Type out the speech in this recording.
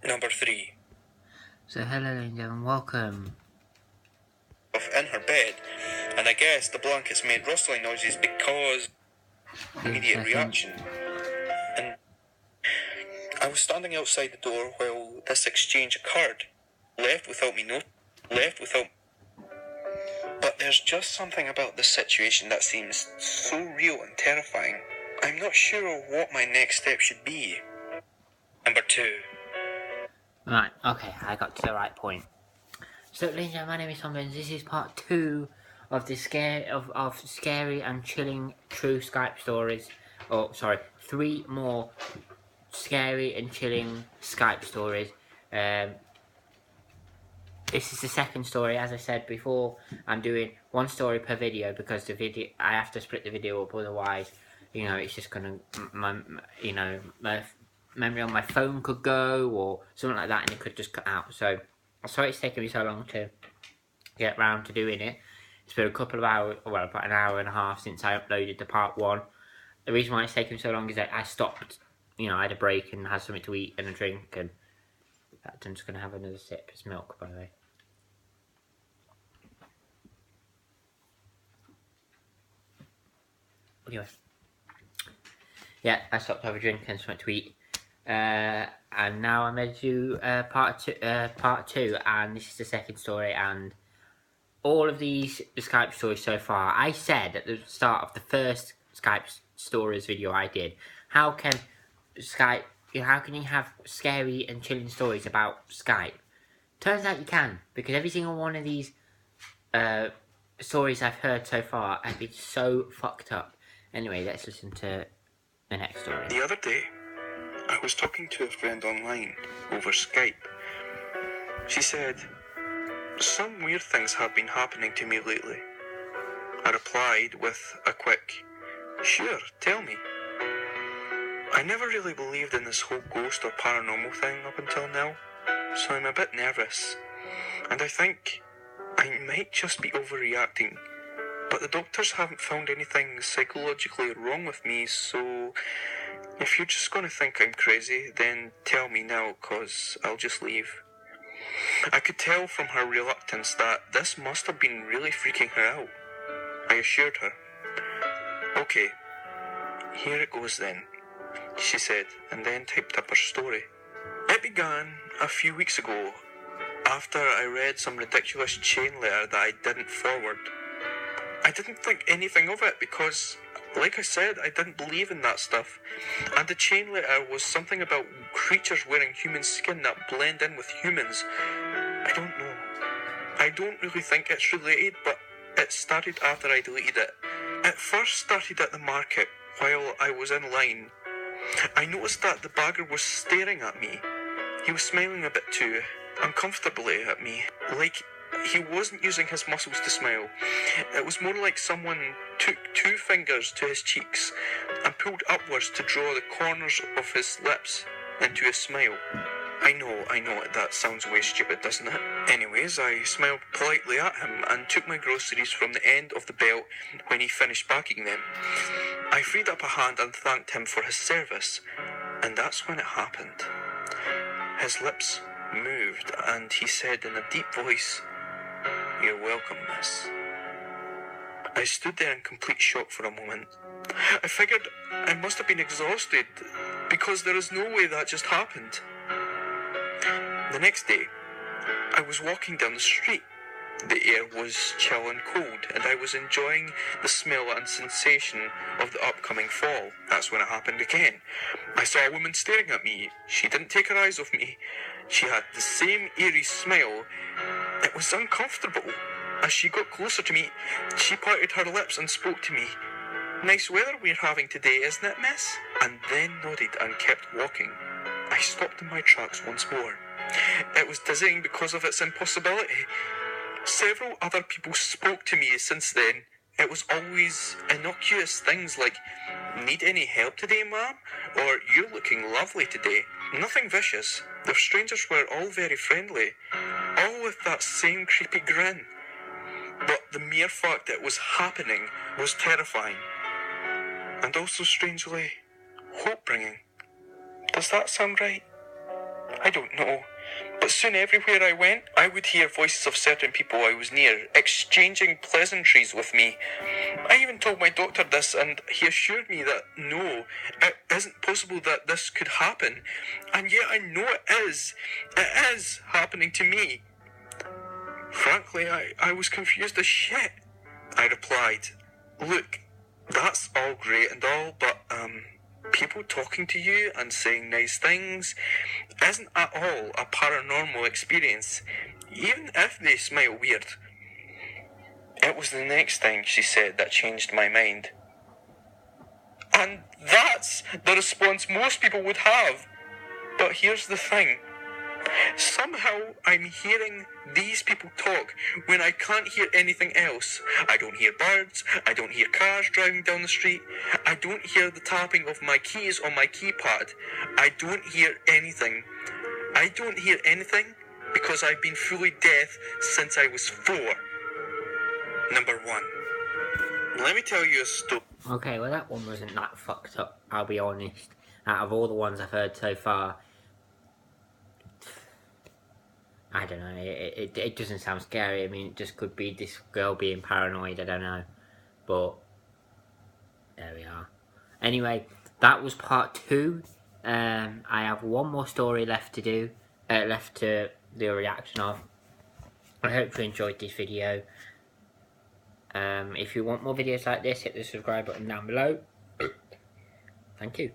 Number 3. So hello ladies and gentlemen, welcome. In her bed, and I guess the blankets made rustling noises because immediate reaction. And I was standing outside the door while this exchange occurred. Left without. But there's just something about this situation that seems so real and terrifying. I'm not sure what my next step should be. Number 2. Right, okay, I got to the right point. So ladies and gentlemen, my name is Tom Benz. This is part 2 of the scary and chilling true Skype stories. Oh, sorry, 3 more scary and chilling Skype stories. This is the second story. As I said before, I'm doing 1 story per video because I have to split the video up, otherwise, it's just gonna, my memory on my phone could go or something like that, and it could just cut out. So I'm sorry it's taken me so long to get round to doing it. It's been a couple of hours, well, about an hour and a half since I uploaded the part 1. The reason why it's taken so long is that I stopped, I had a break and had something to eat and a drink, and I'm just gonna have another sip. It's milk, by the way. Anyway, yeah, I stopped to have a drink and something to eat, and now I'm ready to do part two, and this is the second story. And all of these Skype stories so far, I said at the start of the first Skype stories video I did, how can you have scary and chilling stories about Skype? Turns out you can, because every single one of these stories I've heard so far have been so fucked up. Anyway, let's listen to the next story. The other day, I was talking to a friend online over Skype. She said, "Some weird things have been happening to me lately." I replied with a quick, "Sure, tell me." I never really believed in this whole ghost or paranormal thing up until now, so I'm a bit nervous. And I think I might just be overreacting. But the doctors haven't found anything psychologically wrong with me, so if you're just going to think I'm crazy, then tell me now, 'cause I'll just leave. I could tell from her reluctance that this must have been really freaking her out. I assured her. "Okay, here it goes then," she said, and then typed up her story. It began a few weeks ago, after I read some ridiculous chain letter that I didn't forward. I didn't think anything of it because, like I said, I didn't believe in that stuff. And the chain letter was something about creatures wearing human skin that blend in with humans. I don't know. I don't really think it's related, but it started after I deleted it. It first started at the market while I was in line. I noticed that the bagger was staring at me. He was smiling a bit too uncomfortably at me, like he wasn't using his muscles to smile. It was more like someone took 2 fingers to his cheeks and pulled upwards to draw the corners of his lips into a smile. I know, that sounds way stupid, doesn't it? Anyways, I smiled politely at him and took my groceries from the end of the belt when he finished packing them. I freed up a hand and thanked him for his service, and that's when it happened. His lips moved and he said in a deep voice, "You're welcome, miss." I stood there in complete shock for a moment. I figured I must have been exhausted because there is no way that just happened. The next day, I was walking down the street. The air was chill and cold, and I was enjoying the smell and sensation of the upcoming fall. That's when it happened again. I saw a woman staring at me. She didn't take her eyes off me. She had the same eerie smile. It was uncomfortable. As she got closer to me, she parted her lips and spoke to me. "Nice weather we're having today, isn't it, miss?" And then nodded and kept walking. I stopped in my tracks once more. It was dizzying because of its impossibility. Several other people spoke to me since then. It was always innocuous things like, "Need any help today, ma'am?" or "You're looking lovely today." Nothing vicious. The strangers were all very friendly, all with that same creepy grin. But the mere fact that it was happening was terrifying. And also strangely hope-bringing. Does that sound right? I don't know. But soon everywhere I went, I would hear voices of certain people I was near, exchanging pleasantries with me. I even told my doctor this, and he assured me that no, it isn't possible that this could happen. And yet I know it is. It is happening to me. Frankly, I was confused as shit. I replied, look, that's all great and all, but, people talking to you and saying nice things isn't at all a paranormal experience, even if they smile weird. It was the next thing she said that changed my mind. And that's the response most people would have. But here's the thing. Somehow I'm hearing these people talk when I can't hear anything else. I don't hear birds, I don't hear cars driving down the street, I don't hear the tapping of my keys on my keypad. I don't hear anything. I don't hear anything because I've been fully deaf since I was 4. Number 1. Let me tell you a story. Okay, well that one wasn't that fucked up, I'll be honest. Out of all the ones I've heard so far, I don't know, it doesn't sound scary. I mean, it just could be this girl being paranoid, I don't know. But, there we are. Anyway, that was part 2. I have one more story left to do, left to do a reaction of. I hope you enjoyed this video. If you want more videos like this, hit the subscribe button down below. Thank you.